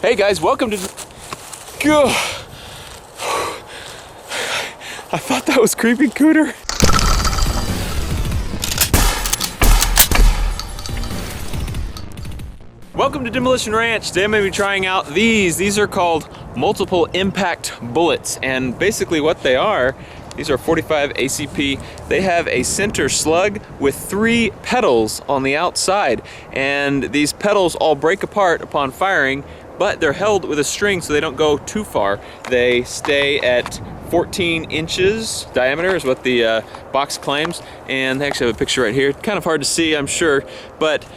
Hey guys, welcome to... Gah. I thought that was creepy cooter. Welcome to Demolition Ranch. Today I'm going to be trying out these. These are called multiple impact bullets, and basically what they are, these are 45 ACP. They have a center slug with 3 petals on the outside, and these petals all break apart upon firing, but they're held with a string so they don't go too far. They stay at 14 inches diameter is what the box claims, and they actually have a picture right here. Kind of hard to see, I'm sure, but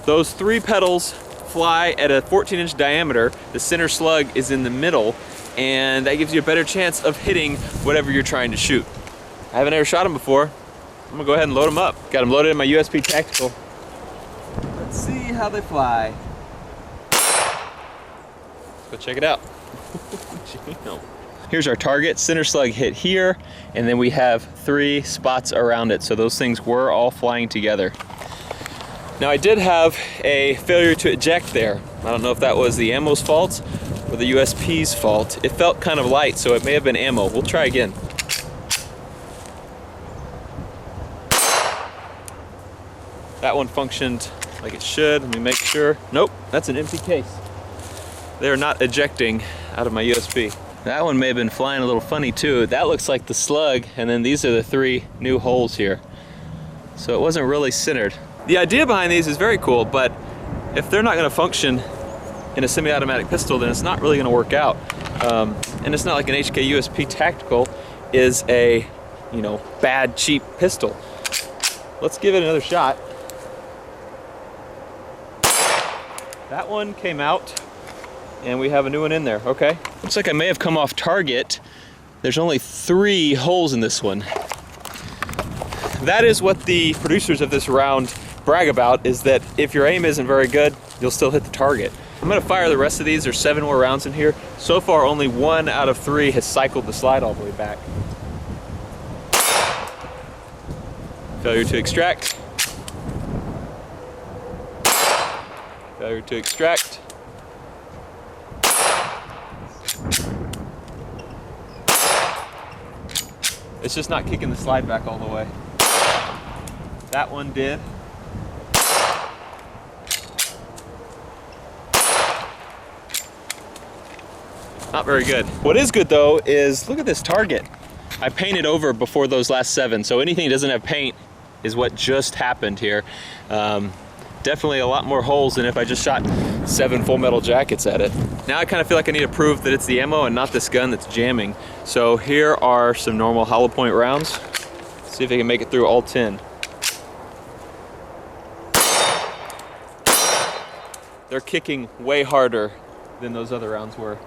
those 3 petals fly at a 14-inch diameter. The center slug is in the middle, and that gives you a better chance of hitting whatever you're trying to shoot. I haven't ever shot them before. I'm gonna go ahead and load them up. Got them loaded in my USP Tactical. Let's see how they fly. Let's go check it out. Here's our target. Center slug hit here, and then we have 3 spots around it. So those things were all flying together. Now I did have a failure to eject there. I don't know if that was the ammo's fault or the USP's fault. It felt kind of light, so it may have been ammo. We'll try again. That one functioned like it should. Let me make sure. Nope, that's an empty case. They're not ejecting out of my USB. That one may have been flying a little funny too. That looks like the slug, and then these are the 3 new holes here. So it wasn't really centered. The idea behind these is very cool, but if they're not going to function in a semi-automatic pistol, then it's not really going to work out. And it's not like an HK USP Tactical is a, bad, cheap pistol. Let's give it another shot. That one came out, and we have a new one in there. Okay. Looks like I may have come off target. There's only 3 holes in this one. That is what the producers of this round brag about, is that if your aim isn't very good, you'll still hit the target. I'm gonna fire the rest of these. There's 7 more rounds in here. So far, only 1 out of 3 has cycled the slide all the way back. Failure to extract. Failure to extract. It's just not kicking the slide back all the way. That one did. Not very good. What is good though is, look at this target. I painted over before those last 7, so anything that doesn't have paint is what just happened here. Definitely a lot more holes than if I just shot 7 full metal jackets at it. Now I kind of feel like I need to prove that it's the ammo and not this gun that's jamming. So here are some normal hollow point rounds. See if I can make it through all 10. They're kicking way harder than those other rounds were.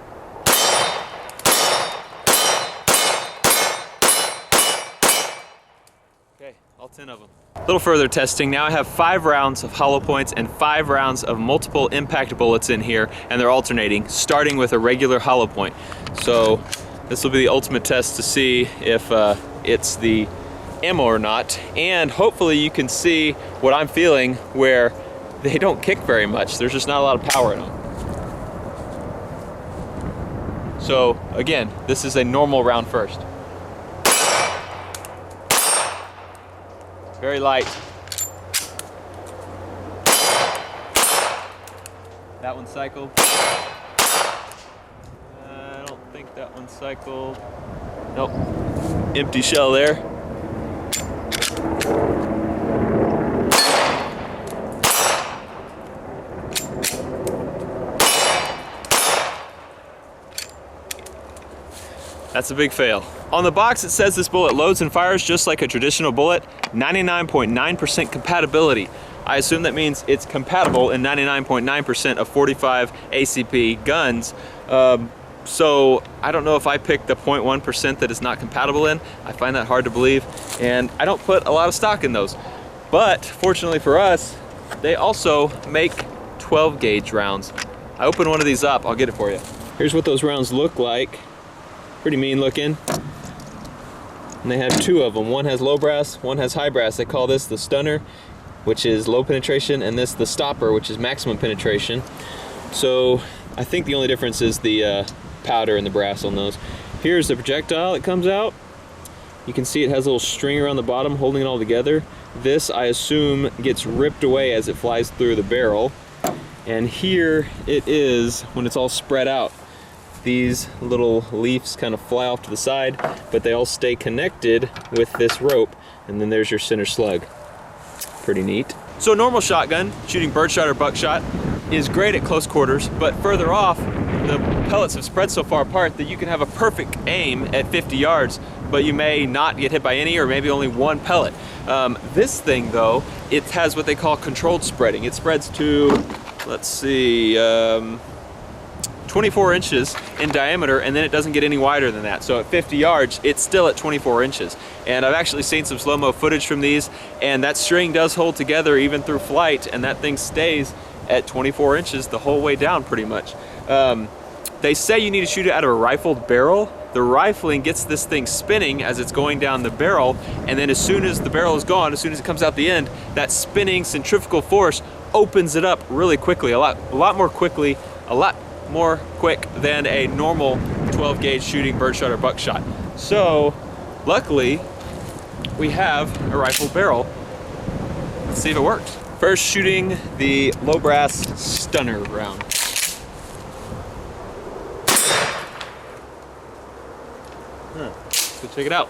Okay, all 10 of them. A little further testing. Now I have 5 rounds of hollow points and 5 rounds of multiple impact bullets in here, and they're alternating, starting with a regular hollow point. So this will be the ultimate test to see if it's the ammo or not, and hopefully you can see what I'm feeling, where they don't kick very much. There's just not a lot of power in them. So again, this is a normal round first. Very light. That one cycled. I don't think that one cycled. Nope. Empty shell there. That's a big fail. On the box it says this bullet loads and fires just like a traditional bullet, 99.9% compatibility. I assume that means it's compatible in 99.9% of 45 ACP guns. So I don't know if I picked the 0.1% that is not compatible in. I find that hard to believe, and I don't put a lot of stock in those. But fortunately for us, they also make 12 gauge rounds. I open one of these up, I'll get it for you. Here's what those rounds look like. Pretty mean looking. And they have 2 of them. One has low brass, one has high brass. They call this the stunner, which is low penetration, and this the stopper, which is maximum penetration. So I think the only difference is the powder and the brass on those. Here's the projectile that comes out. You can see it has a little string around the bottom holding it all together. This, I assume, gets ripped away as it flies through the barrel. And here it is when it's all spread out. These little leaves kind of fly off to the side, but they all stay connected with this rope. And then there's your center slug. Pretty neat. So a normal shotgun, shooting birdshot or buckshot, is great at close quarters, but further off, the pellets have spread so far apart that you can have a perfect aim at 50 yards, but you may not get hit by any or maybe only one pellet. This thing though, it has what they call controlled spreading. It spreads to, let's see, 24 inches in diameter, and then it doesn't get any wider than that. So at 50 yards, it's still at 24 inches. And I've actually seen some slow-mo footage from these, and that string does hold together even through flight, and that thing stays at 24 inches the whole way down pretty much. They say you need to shoot it out of a rifled barrel. The rifling gets this thing spinning as it's going down the barrel, and then as soon as the barrel is gone, as soon as it comes out the end, that spinning centrifugal force opens it up really quickly, a lot more quick than a normal 12 gauge shooting birdshot or buckshot. So luckily we have a rifled barrel. Let's see if it works. First, shooting the low brass stunner round. So check it out.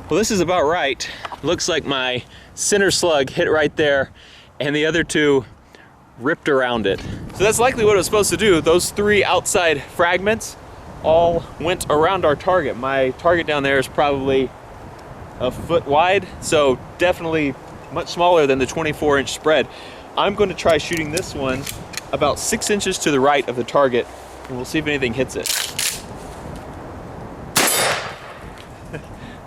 Well, this is about right. Looks like my center slug hit right there and the other two ripped around it. So that's likely what it was supposed to do. Those three outside fragments all went around our target. My target down there is probably a foot wide, so definitely much smaller than the 24-inch spread. I'm going to try shooting this one about 6 inches to the right of the target, and we'll see if anything hits it.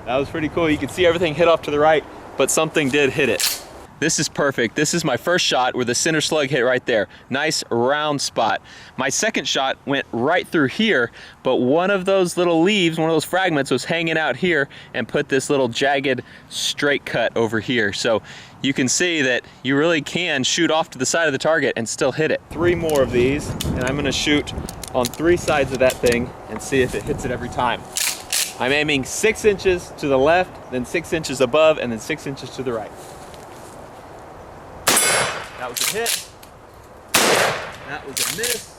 That was pretty cool. You can see everything hit off to the right, but something did hit it. This is perfect. This is my first shot where the center slug hit right there. Nice round spot. My second shot went right through here, but one of those little leaves, one of those fragments was hanging out here and put this little jagged straight cut over here. So you can see that you really can shoot off to the side of the target and still hit it. 3 more of these, and I'm gonna shoot on 3 sides of that thing and see if it hits it every time. I'm aiming 6 inches to the left, then 6 inches above, and then 6 inches to the right. That was a hit. That was a miss.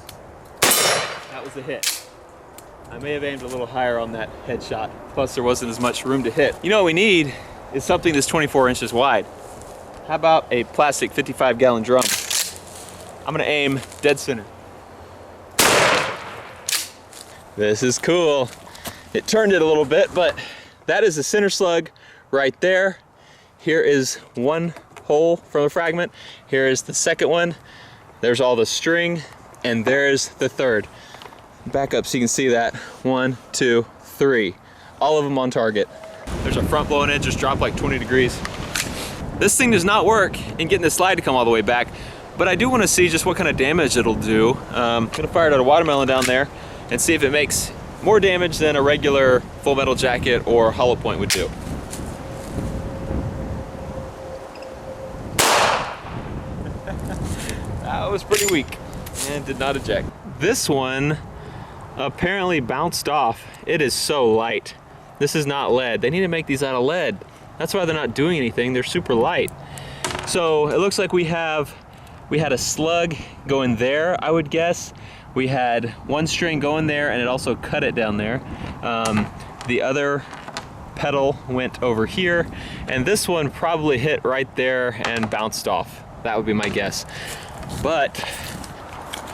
That was a hit. I may have aimed a little higher on that headshot. Plus there wasn't as much room to hit. You know what we need is something that's 24 inches wide. How about a plastic 55-gallon drum? I'm gonna aim dead center. This is cool. It turned it a little bit, but that is the center slug right there. Here is one hole from a fragment. Here is the second one. There's all the string, and there's the third. Back up so you can see that. 1, 2, 3. All of them on target. There's a front blowing edge, just dropped like 20 degrees. This thing does not work in getting the slide to come all the way back, but I do want to see just what kind of damage it'll do. I'm gonna fire it at a watermelon down there and see if it makes more damage than a regular full metal jacket or hollow point would do. That was pretty weak and did not eject. This one apparently bounced off. It is so light. This is not lead. They need to make these out of lead. That's why they're not doing anything. They're super light. So it looks like we had a slug going there, I would guess. We had one string going there and it also cut it down there. The other pedal went over here, and this one probably hit right there and bounced off. That would be my guess. But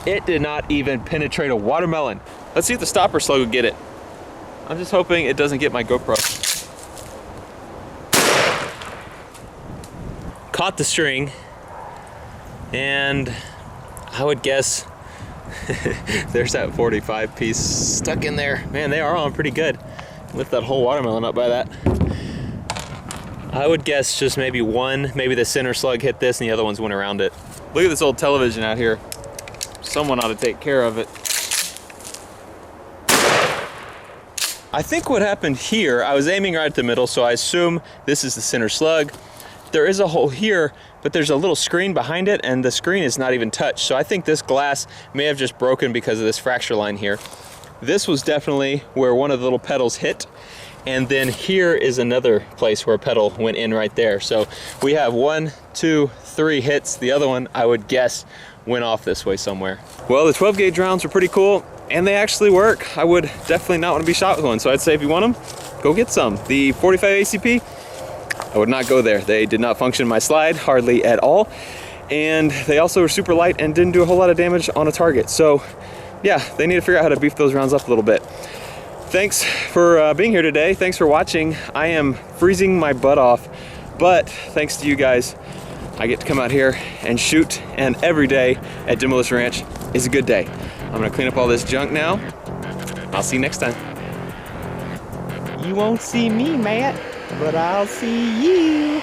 it did not even penetrate a watermelon. Let's see if the stopper slug will get it. I'm just hoping it doesn't get my GoPro. Caught the string, and I would guess there's that 45 piece stuck in there. Man, they are on pretty good. Lift that whole watermelon up by that. I would guess just maybe one, maybe the center slug hit this and the other ones went around it. Look at this old television out here. Someone ought to take care of it. I think what happened here, I was aiming right at the middle, so I assume this is the center slug. there is a hole here, but there's a little screen behind it, and the screen is not even touched. So I think this glass may have just broken because of this fracture line here. This was definitely where one of the little pedals hit. And then here is another place where a pedal went in right there. So we have 1, 2, 3 hits. The other one, I would guess, went off this way somewhere. Well, the 12 gauge rounds are pretty cool, and they actually work. I would definitely not want to be shot with one. So I'd say if you want them, go get some. The 45 ACP, I would not go there. They did not function in my slide, hardly at all. And they also were super light and didn't do a whole lot of damage on a target. So yeah, they need to figure out how to beef those rounds up a little bit. Thanks for being here today. Thanks for watching. I am freezing my butt off, but thanks to you guys, I get to come out here and shoot, and every day at Demolition Ranch is a good day. I'm gonna clean up all this junk now. I'll see you next time. You won't see me, Matt, but I'll see you.